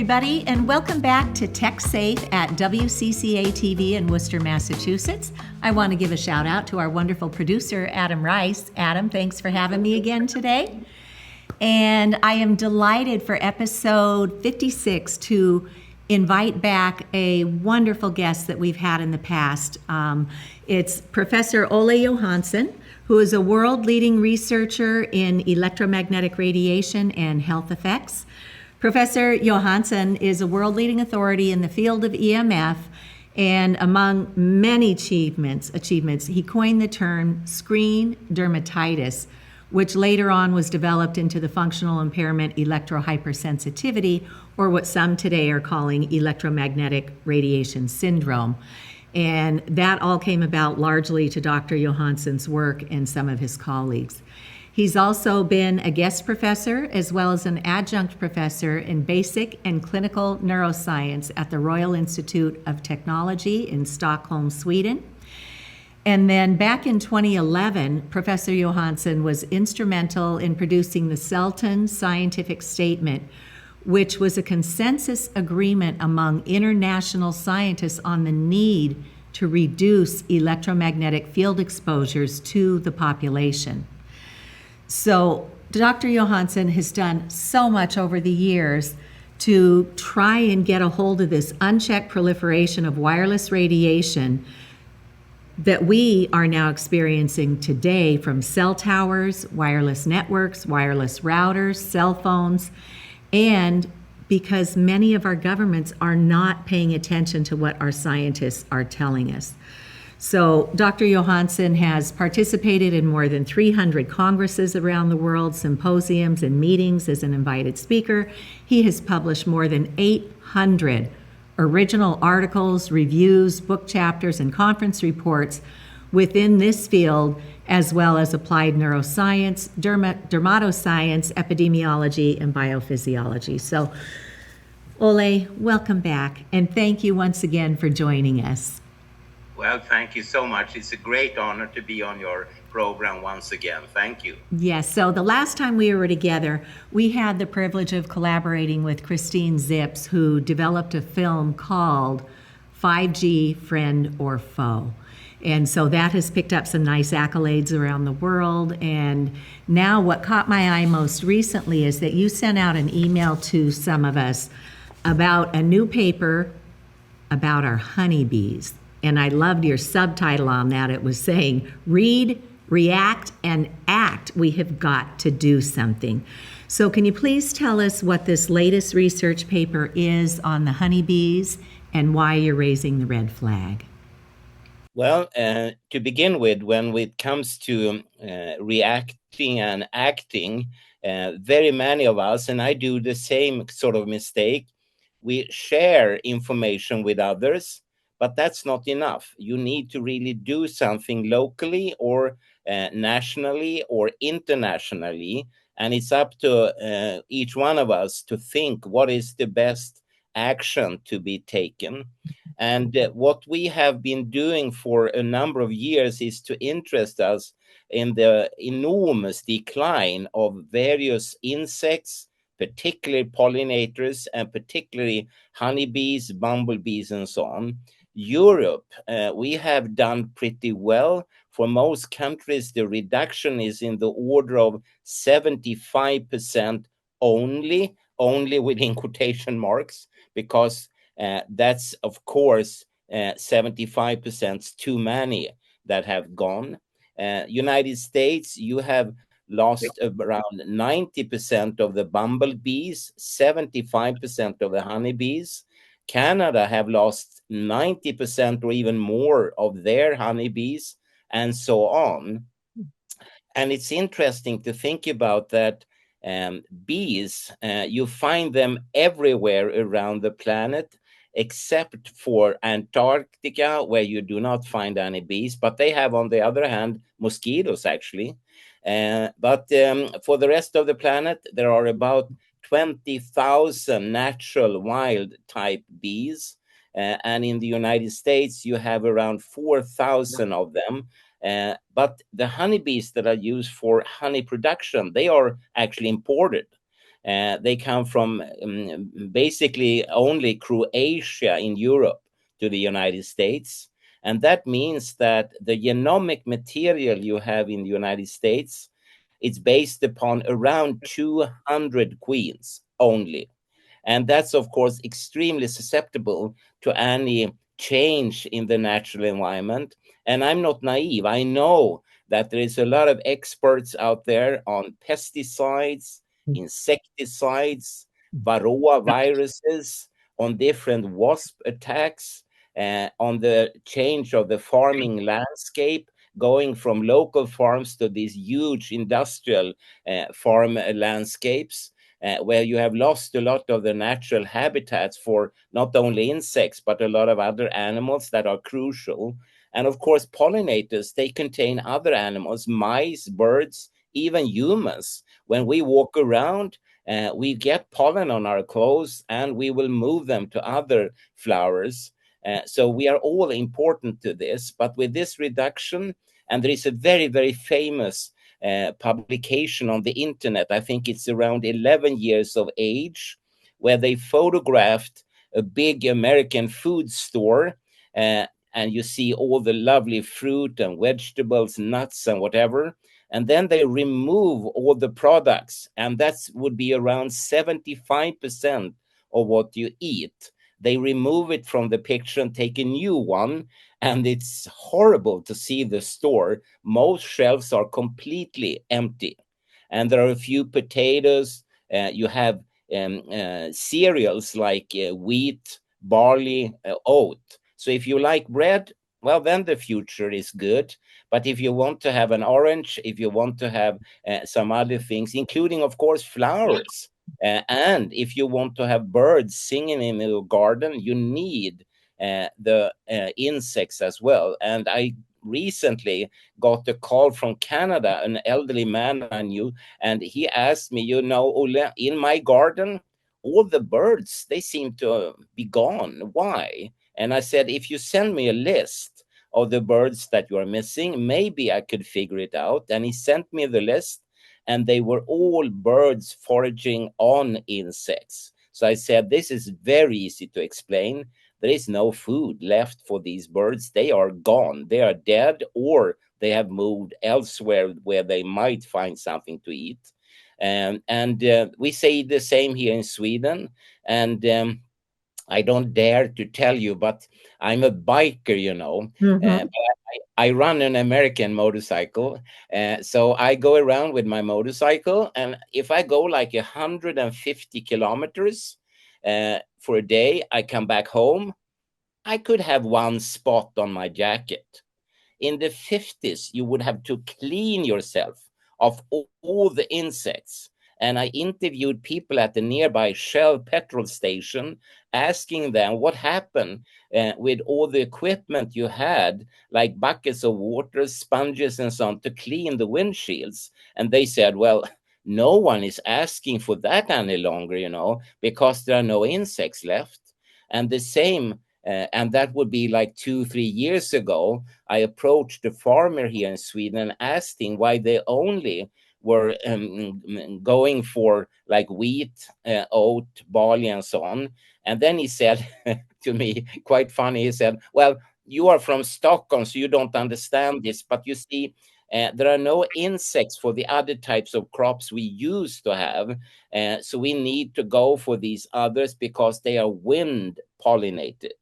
everybody, and welcome back to Tech Safe at WCCA TV in Worcester, Massachusetts. I want to give a shout out to our wonderful producer, Adam Rice. Adam, thanks for having me again today. And I am delighted for episode 56 to invite back a wonderful guest that we've had in the past. It's Professor Olle Johansson, who is a world-leading researcher in electromagnetic radiation and health effects. Professor Johansson is a world-leading authority in the field of EMF, and among many achievements, he coined the term screen dermatitis, which later on was developed into the functional impairment electrohypersensitivity, or what some today are calling electromagnetic radiation syndrome. And that all came about largely to Dr. Johansson's work and some of his colleagues. He's also been a guest professor as well as an adjunct professor in basic and clinical neuroscience at the Royal Institute of Technology in Stockholm, Sweden. And then back in 2011, Professor Johansson was instrumental in producing the Selton Scientific Statement, which was a consensus agreement among international scientists on the need to reduce electromagnetic field exposures to the population. So Dr. Johansson has done so much over the years to try and get a hold of this unchecked proliferation of wireless radiation that we are now experiencing today from cell towers, wireless networks, wireless routers, cell phones, and because many of our governments are not paying attention to what our scientists are telling us. So Dr. Johansson has participated in more than 300 congresses around the world, symposiums and meetings as an invited speaker. He has published more than 800 original articles, reviews, book chapters, and conference reports within this field, as well as applied neuroscience, dermatoscience, epidemiology, and biophysiology. So, Olle, welcome back, and thank you once again for joining us. Well, thank you so much. It's a great honor to be on your program once again. Thank you. Yes, so the last time we were together, we had the privilege of collaborating with Christine Zips, who developed a film called 5G Friend or Foe. And so that has picked up some nice accolades around the world. And now what caught my eye most recently is that you sent out an email to some of us about a new paper about our honeybees. And I loved your subtitle on that. It was saying, read, react, and act. We have got to do something. So can you please tell us what this latest research paper is on the honeybees and why you're raising the red flag? Well, to begin with, when it comes to reacting and acting, very many of us, and I do the same sort of mistake, we share information with others. But that's not enough. You need to really do something locally or nationally or internationally. And it's up to each one of us to think what is the best action to be taken. And what we have been doing for a number of years is to interest us in the enormous decline of various insects, particularly pollinators, and particularly honeybees, bumblebees, and so on. Europe, we have done pretty well. For most countries, the reduction is in the order of 75% only within quotation marks, because that's, of course, 75% too many that have gone. United States, you have lost around 90% of the bumblebees, 75% of the honeybees. Canada have lost 90% or even more of their honeybees, and so on. And it's interesting to think about that bees, you find them everywhere around the planet, except for Antarctica, where you do not find any bees, but they have, on the other hand, mosquitoes, actually. But for the rest of the planet, there are about 20,000 natural wild type bees. And in the United States, you have around 4,000 of them. But the honeybees that are used for honey production, they are actually imported. They come from basically only Croatia in Europe to the United States. And that means that the genomic material you have in the United States, it's based upon around 200 queens only. And that's, of course, extremely susceptible to any change in the natural environment. And I'm not naive. I know that there is a lot of experts out there on pesticides, insecticides, varroa viruses, on different wasp attacks, on the change of the farming landscape, going from local farms to these huge industrial farm landscapes, where you have lost a lot of the natural habitats for not only insects, but a lot of other animals that are crucial. And of course, pollinators, they contain other animals, mice, birds, even humans. When we walk around, we get pollen on our clothes and we will move them to other flowers. So we are all important to this. But with this reduction, and there is a very, very famous publication on the internet, I think it's around 11 years of age, where they photographed a big American food store, and you see all the lovely fruit and vegetables, nuts and whatever. And then they remove all the products, and that would be around 75% of what you eat. They remove it from the picture and take a new one, and it's horrible to see the store. Most shelves are completely empty, and there are a few potatoes. You have cereals like wheat, barley, oat. So if you like bread, well, then the future is good. But if you want to have an orange, if you want to have some other things, including, of course, flowers, and if you want to have birds singing in your garden, you need the insects as well. And I recently got a call from Canada, an elderly man I knew, and he asked me, Ole, in my garden, all the birds, they seem to be gone. Why? And I said, if you send me a list of the birds that you are missing, maybe I could figure it out. And he sent me the list, and they were all birds foraging on insects. So I said, this is very easy to explain. There is no food left for these birds. They are gone. They are dead, or they have moved elsewhere where they might find something to eat. And we say the same here in Sweden. And I don't dare to tell you, but I'm a biker, Mm-hmm. I run an American motorcycle. So I go around with my motorcycle. And if I go like 150 kilometers for a day, I come back home. I could have one spot on my jacket. In the 50s, you would have to clean yourself of all the insects. And I interviewed people at the nearby Shell petrol station, asking them what happened with all the equipment you had, like buckets of water, sponges, and so on, to clean the windshields. And they said, well, no one is asking for that any longer, because there are no insects left. And the same, and that would be like 2-3 years ago, I approached a farmer here in Sweden and asked him why they only were going for like wheat, oat, barley, and so on. And then he said to me, quite funny, he said, well, you are from Stockholm, so you don't understand this, but you see, there are no insects for the other types of crops we used to have. So we need to go for these others because they are wind pollinated.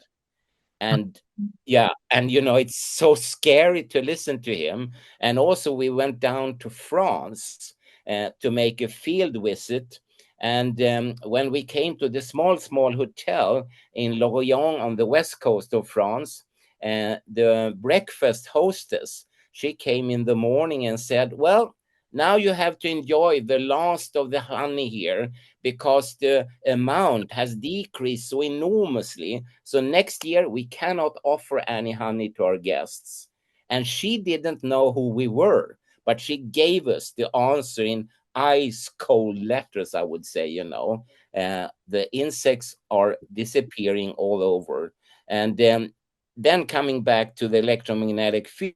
And yeah, and it's so scary to listen to him. And also we went down to France to make a field visit. And when we came to the small hotel in Lorient on the west coast of France, the breakfast hostess, she came in the morning and said, well, now you have to enjoy the last of the honey here, because the amount has decreased so enormously. So next year we cannot offer any honey to our guests. And she didn't know who we were, but she gave us the answer in ice cold letters, I would say. The insects are disappearing all over. And then coming back to the electromagnetic field,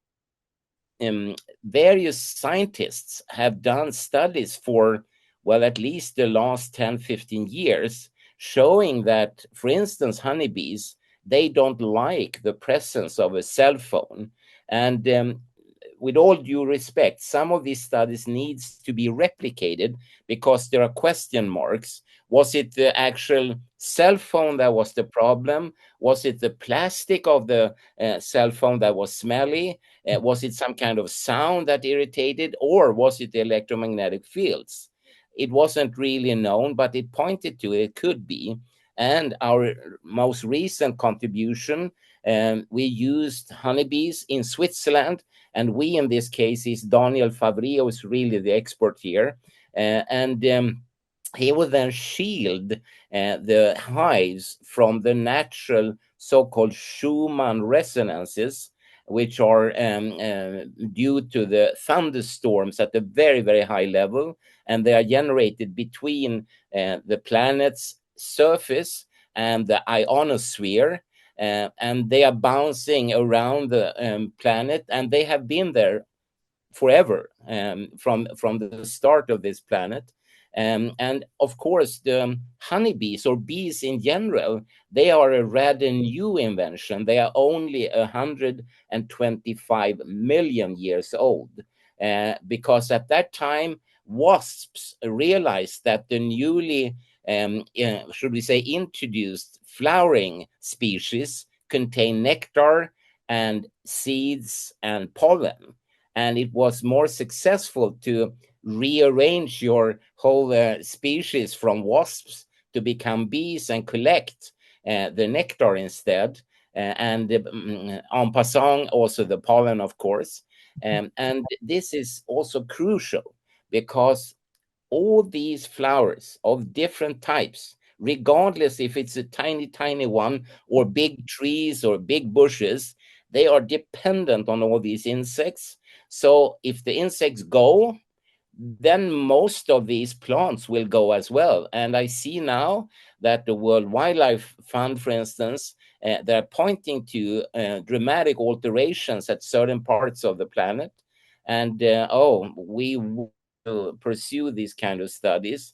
various scientists have done studies for well, at least the last 10, 15 years, showing that, for instance, honeybees, they don't like the presence of a cell phone. And with all due respect, some of these studies needs to be replicated because there are question marks. Was it the actual cell phone that was the problem? Was it the plastic of the cell phone that was smelly? Was it some kind of sound that irritated? Or was it the electromagnetic fields? It wasn't really known, but it pointed to it could be. And our most recent contribution, we used honeybees in Switzerland, and we in this case is Daniel Favre, who is really the expert here. And he will then shield the hives from the natural so-called Schumann resonances, which are due to the thunderstorms at a very, very high level, and they are generated between the planet's surface and the ionosphere, and they are bouncing around the planet, and they have been there forever, from the start of this planet. And of course, the honeybees, or bees in general, they are a rather new invention. They are only 125 million years old, because at that time, wasps realized that the newly, should we say, introduced flowering species contain nectar and seeds and pollen. And it was more successful to rearrange your whole species from wasps to become bees and collect the nectar instead. And en passant, also the pollen, of course. And this is also crucial because all these flowers of different types, regardless if it's a tiny, tiny one or big trees or big bushes, they are dependent on all these insects. So if the insects go, then most of these plants will go as well. And I see now that the World Wildlife Fund, for instance, they're pointing to dramatic alterations at certain parts of the planet. And we will pursue these kind of studies.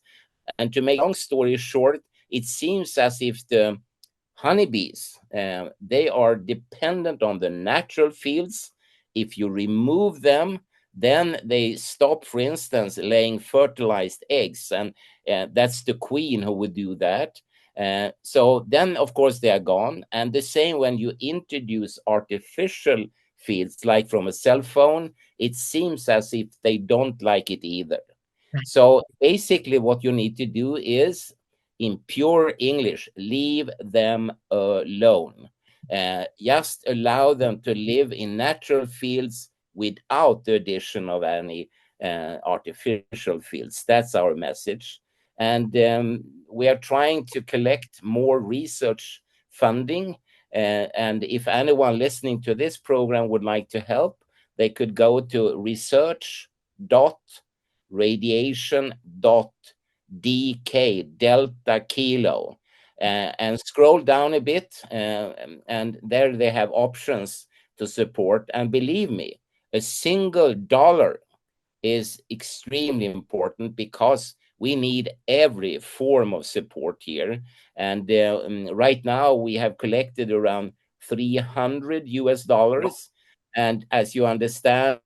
And to make a long story short, it seems as if the honeybees, they are dependent on the natural fields. If you remove them, then they stop, for instance, laying fertilized eggs, and that's the queen who would do that. So then, of course, they are gone. And the same when you introduce artificial fields, like from a cell phone, it seems as if they don't like it either. Right. So basically, what you need to do is, in pure English, leave them alone. Just allow them to live in natural fields without the addition of any artificial fields. That's our message. And we are trying to collect more research funding. And if anyone listening to this program would like to help, they could go to research.radiation.dk, Delta Kilo, and scroll down a bit. And there they have options to support. And believe me, a single dollar is extremely important because we need every form of support here. And right now we have collected around $300. And as you understand,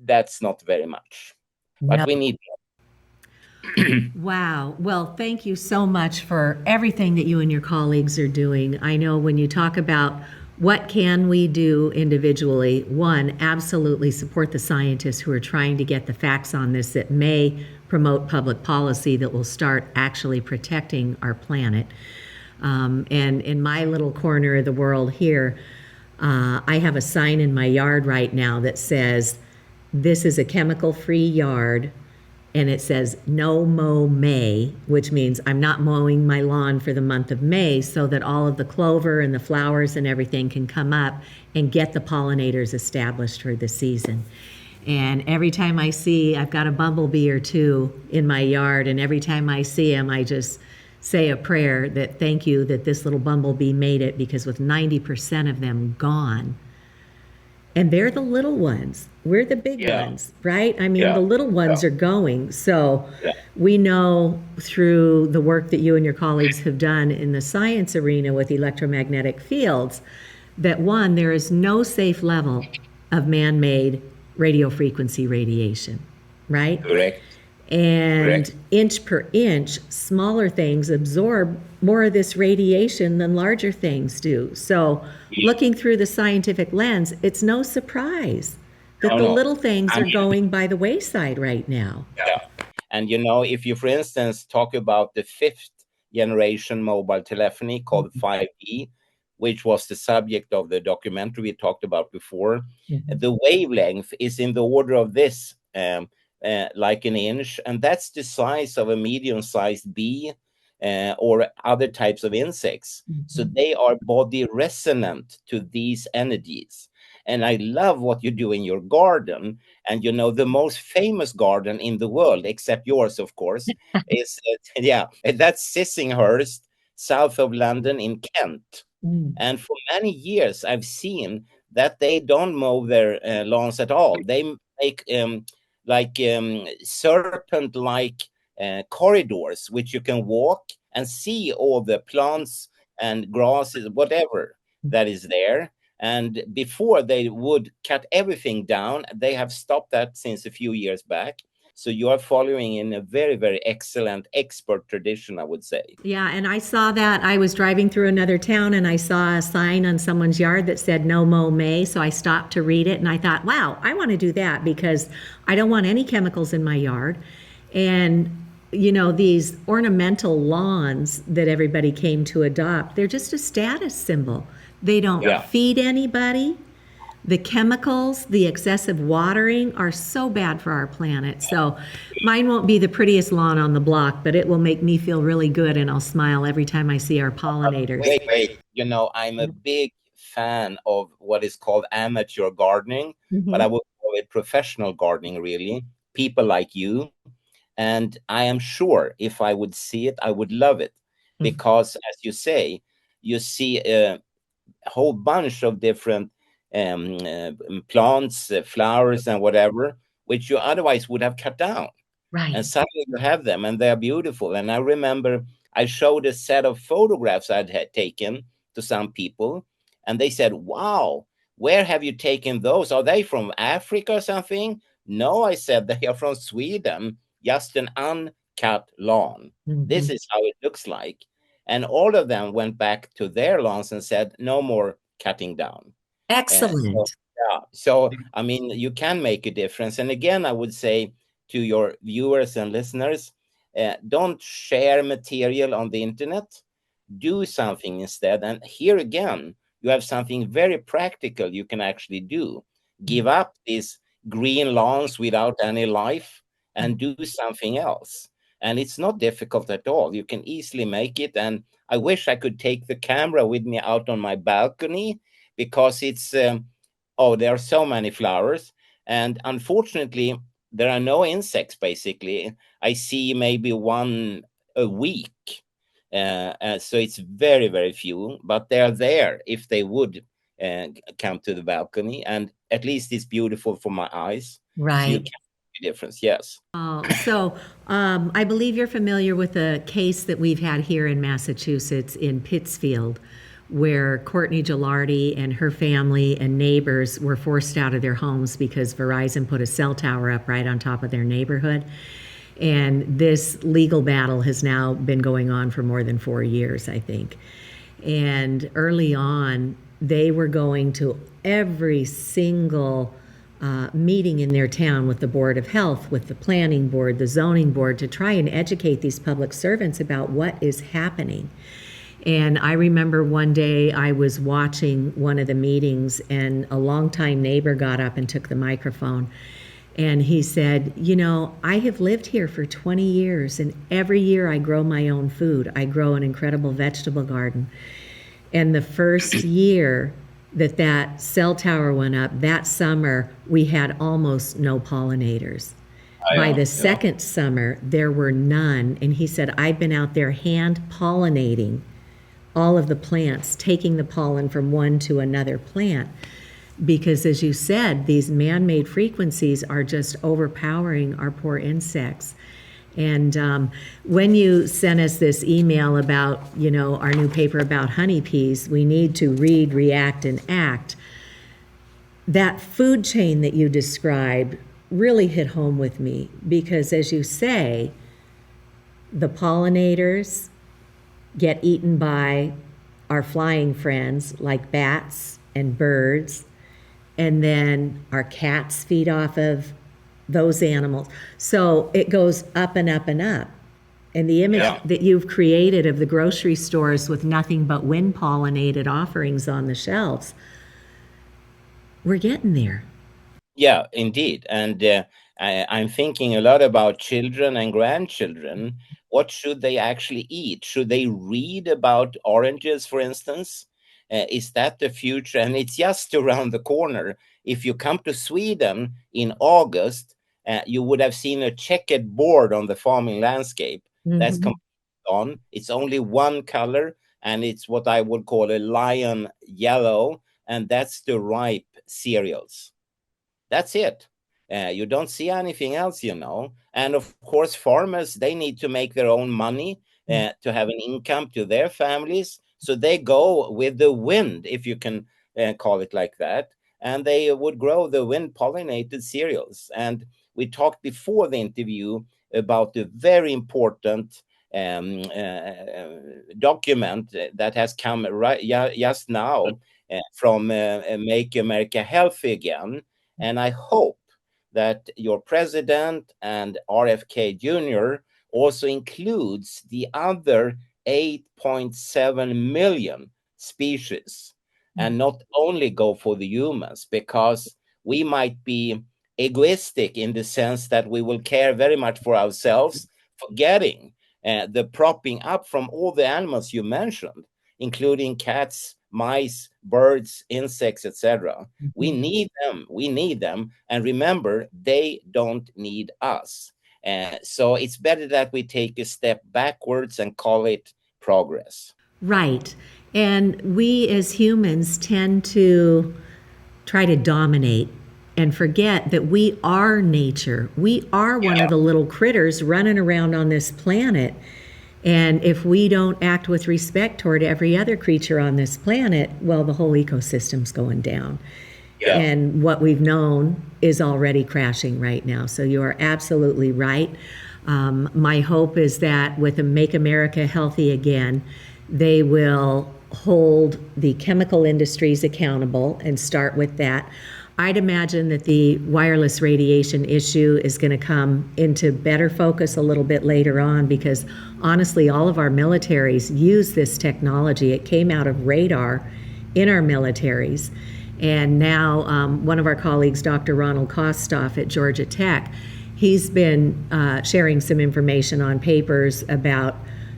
that's not very much, but No. we need. Wow. Well, thank you so much for everything that you and your colleagues are doing. I know when you talk about what can we do individually, one, absolutely support the scientists who are trying to get the facts on this that may promote public policy that will start actually protecting our planet. And in my little corner of the world here, I have a sign in my yard right now that says, "This is a chemical-free yard," and it says "No mow May," which means I'm not mowing my lawn for the month of May, so that all of the clover and the flowers and everything can come up and get the pollinators established for the season. And every time I see, I've got a bumblebee or two in my yard, and every time I see them, I just say a prayer that thank you that this little bumblebee made it, because with 90% of them gone, And they're the little ones. We're the big Yeah. ones, right? I mean, Yeah. the little ones are going. So we know through the work that you and your colleagues have done in the science arena with electromagnetic fields that one, there is no safe level of man-made radio frequency radiation, right? Correct. And inch per inch, smaller things absorb more of this radiation than larger things do. So, looking through the scientific lens, it's no surprise that the little things are going by the wayside right now. Yeah. And if you, for instance, talk about the fifth generation mobile telephony called 5G, which was the subject of the documentary we talked about before, the wavelength is in the order of this, like an inch, and that's the size of a medium-sized bee or other types of insects. So they are body resonant to these energies. And I love what you do in your garden. And the most famous garden in the world, except yours, of course, is that's Sissinghurst, south of London in Kent. And for many years, I've seen that they don't mow their lawns at all. They make serpent-like corridors, which you can walk and see all the plants and grasses, whatever that is there. And before they would cut everything down, they have stopped that since a few years back. So you are following in a very, very excellent expert tradition, I would say. Yeah, and I saw that. I was driving through another town and I saw a sign on someone's yard that said no mow May. So I stopped to read it and I thought, wow, I want to do that because I don't want any chemicals in my yard. And these ornamental lawns that everybody came to adopt, they're just a status symbol. They don't feed anybody. The chemicals, the excessive watering are so bad for our planet. So mine won't be the prettiest lawn on the block, but it will make me feel really good and I'll smile every time I see our pollinators. Wait. I'm a big fan of what is called amateur gardening, but I would call it professional gardening, really. People like you. And I am sure if I would see it, I would love it. Because as you say, you see a whole bunch of different plants, flowers, and whatever, which you otherwise would have cut down. Right. And suddenly you have them, and they're beautiful. And I remember I showed a set of photographs I'd had taken to some people, and they said, "Wow, where have you taken those? Are they from Africa or something?" No, I said, they are from Sweden, just an uncut lawn. This is how it looks like. And all of them went back to their lawns and said, no more cutting down. Excellent. So, I mean, you can make a difference. And again, I would say to your viewers and listeners, don't share material on the internet. Do something instead. And here again, you have something very practical you can actually do. Give up these green lawns without any life and do something else. And it's not difficult at all. You can easily make it. And I wish I could take the camera with me out on my balcony because it's, there are so many flowers. And unfortunately, there are no insects, basically. I see maybe one a week. So it's very, very few, but they are there if they would come to the balcony. And at least it's beautiful for my eyes. Right. So you can make a difference, yes. So I believe you're familiar with a case that we've had here in Massachusetts in Pittsfield, where Courtney Gilardi and her family and neighbors were forced out of their homes because Verizon put a cell tower up right on top of their neighborhood. And this legal battle has now been going on for more than 4 years, I think. And early on, they were going to every single meeting in their town with the Board of Health, with the Planning Board, the Zoning Board, to try and educate these public servants about what is happening. And I remember one day I was watching one of the meetings and a longtime neighbor got up and took the microphone. And he said, I have lived here for 20 years and every year I grow my own food. I grow an incredible vegetable garden. And the first year that cell tower went up, that summer, we had almost no pollinators. By the second summer, there were none. And he said, I've been out there hand pollinating all of the plants, taking the pollen from one to another plant. because, as you said, these man-made frequencies are just overpowering our poor insects. And when you sent us this email about, our new paper about honeybees, we need to read, react, and act. That food chain that you described really hit home with me because, as you say, the pollinators get eaten by our flying friends like bats and birds, and then our cats feed off of those animals. So it goes up and up and up. And the image that you've created of the grocery stores with nothing but wind pollinated offerings on the shelves, we're getting there. Yeah, indeed. And I'm thinking a lot about children and grandchildren. What should they actually eat? Should they read about oranges, for instance? Is that the future? And it's just around the corner. If you come to Sweden in August, you would have seen a checkered board on the farming landscape. That's Mm-hmm. completely on. It's only one color, and it's what I would call a lion yellow, and that's the ripe cereals. That's it. You don't see anything else, And of course, farmers, they need to make their own money to have an income to their families. So they go with the wind, if you can call it like that. And they would grow the wind pollinated cereals. And we talked before the interview about the very important document that has come right just now from Make America Healthy Again. And I hope that your president and RFK Jr. also includes the other 8.7 million species and not only go for the humans, because we might be egoistic in the sense that we will care very much for ourselves, forgetting the propping up from all the animals you mentioned, including cats, mice, birds, insects, etc. We need them. We need them. And remember, they don't need us. So it's better that we take a step backwards and call it progress. Right. And we as humans tend to try to dominate and forget that we are nature. We are one of the little critters running around on this planet. And if we don't act with respect toward every other creature on this planet, well, the whole ecosystem's going down. Yeah. And what we've known is already crashing right now. So you are absolutely right. My hope is that with the Make America Healthy Again, they will hold the chemical industries accountable and start with that. I'd imagine that the wireless radiation issue is going to come into better focus a little bit later on because honestly, all of our militaries use this technology. It came out of radar in our militaries. And now one of our colleagues, Dr. Ronald Kostoff at Georgia Tech, he's been sharing some information on papers about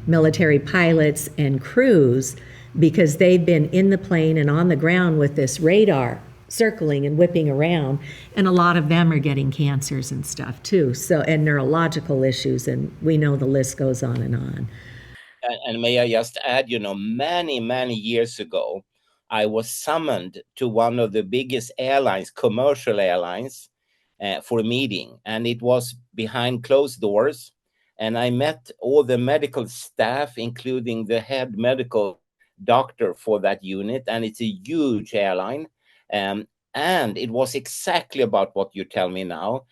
military pilots and crews because they've been in the plane and on the ground with this radar circling and whipping around, and a lot of them are getting cancers and stuff too, so, and neurological issues, and we know the list goes on and on. And may I just add, many, many years ago, I was summoned to one of the biggest airlines, commercial airlines, for a meeting, and it was behind closed doors, and I met all the medical staff, including the head medical doctor for that unit, and it's a huge airline. And it was exactly about what you tell me now,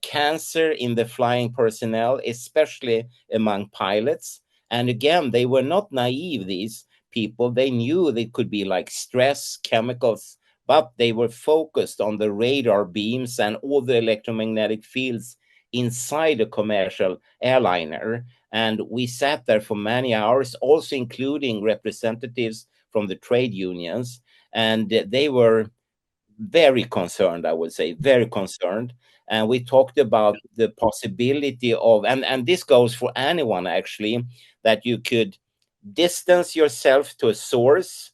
cancer in the flying personnel, especially among pilots. And again, they were not naive, these people. They knew they could be like stress, chemicals, but they were focused on the radar beams and all the electromagnetic fields inside a commercial airliner. And we sat there for many hours, also including representatives from the trade unions. And they were very concerned, I would say, very concerned. And we talked about the possibility of, and this goes for anyone actually, that you could distance yourself to a source,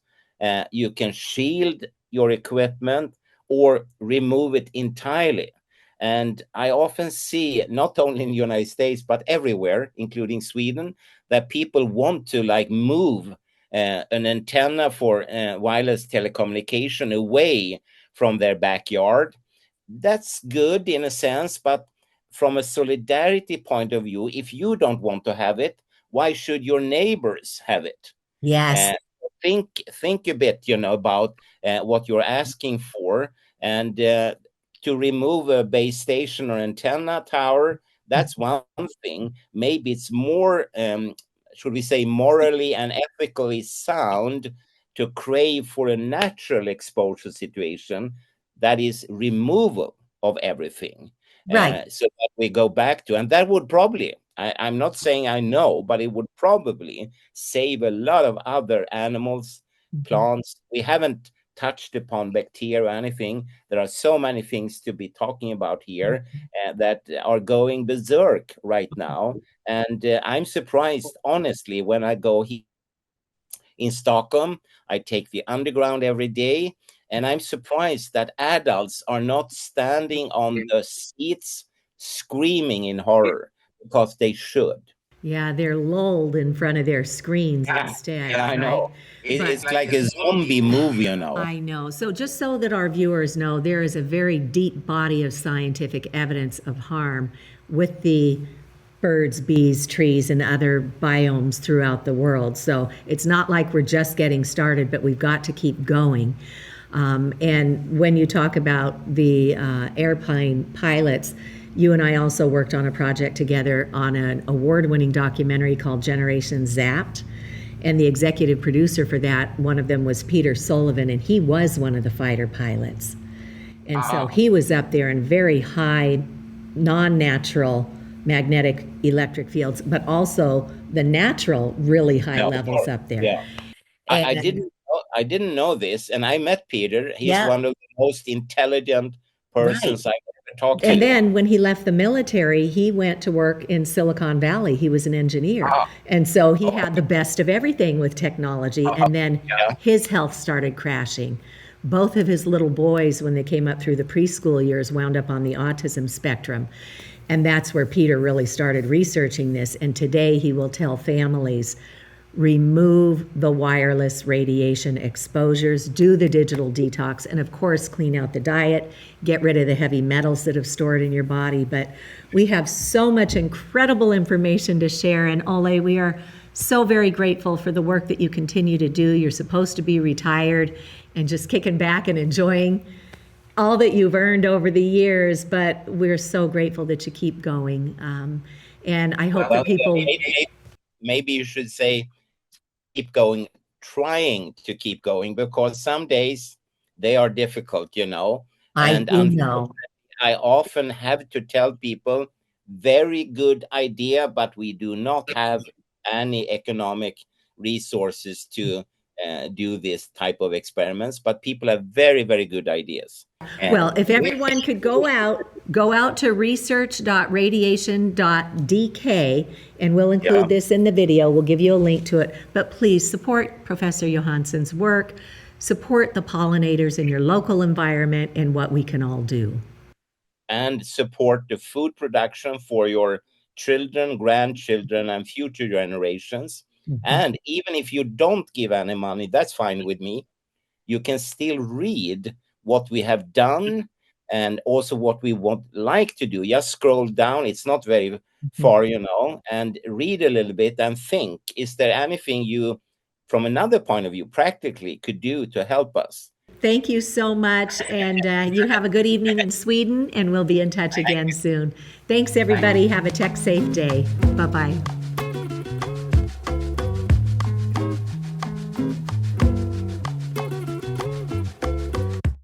you can shield your equipment or remove it entirely. And I often see, not only in the United States, but everywhere, including Sweden, that people want to like move an antenna for wireless telecommunication away from their backyard. That's good in a sense, but from a solidarity point of view, if you don't want to have it, why should your neighbors have it? Yes. Think a bit, about what you're asking for, and to remove a base station or antenna tower, that's one thing. Maybe it's more, should we say, morally and ethically sound to crave for a natural exposure situation that is removal of everything. Right. So that we go back to, and that would probably, I'm not saying I know, but it would probably save a lot of other animals, plants. We haven't touched upon bacteria or anything. There are so many things to be talking about here that are going berserk right now. And I'm surprised, honestly, when I go here in Stockholm, I take the underground every day, and I'm surprised that adults are not standing on the seats screaming in horror, because they should. Yeah, they're lulled in front of their screens instead, Yeah, I right? know. It's like a zombie movie. I know. So, just so that our viewers know, there is a very deep body of scientific evidence of harm with the birds, bees, trees, and other biomes throughout the world. So, it's not like we're just getting started, but we've got to keep going. And when you talk about the airplane pilots, you and I also worked on a project together on an award-winning documentary called Generation Zapped. And the executive producer for that, one of them was Peter Sullivan, and he was one of the fighter pilots. And so he was up there in very high, non-natural magnetic electric fields, but also the natural, really high levels up there. Yeah. I didn't know this, and I met Peter. He's one of the most intelligent persons I've ever talked to. And then when he left the military, he went to work in Silicon Valley. He was an engineer. And so he had the best of everything with technology. And then his health started crashing. Both of his little boys, when they came up through the preschool years, wound up on the autism spectrum. And that's where Peter really started researching this. And today he will tell families, remove the wireless radiation exposures, do the digital detox, and of course, clean out the diet, get rid of the heavy metals that have stored in your body. But we have so much incredible information to share. And Olle, we are so very grateful for the work that you continue to do. You're supposed to be retired and just kicking back and enjoying all that you've earned over the years, but we're so grateful that you keep going. And I hope that people... Maybe you should say, keep going, trying to keep going, because some days they are difficult, I do know. I often have to tell people, very good idea, but we do not have any economic resources to do this type of experiments, but people have very, very good ideas. Well, if everyone could go out to research.radiation.dk, and we'll include this in the video. We'll give you a link to it. But please support Professor Johansson's work, support the pollinators in your local environment, and what we can all do. And support the food production for your children, grandchildren, and future generations. And even if you don't give any money, that's fine with me. You can still read what we have done and also what we like to do. Just scroll down. It's not very far, and read a little bit and think, is there anything you, from another point of view, practically could do to help us? Thank you so much. And you have a good evening in Sweden, and we'll be in touch again soon. Thanks, everybody. Have a tech safe day. Bye-bye.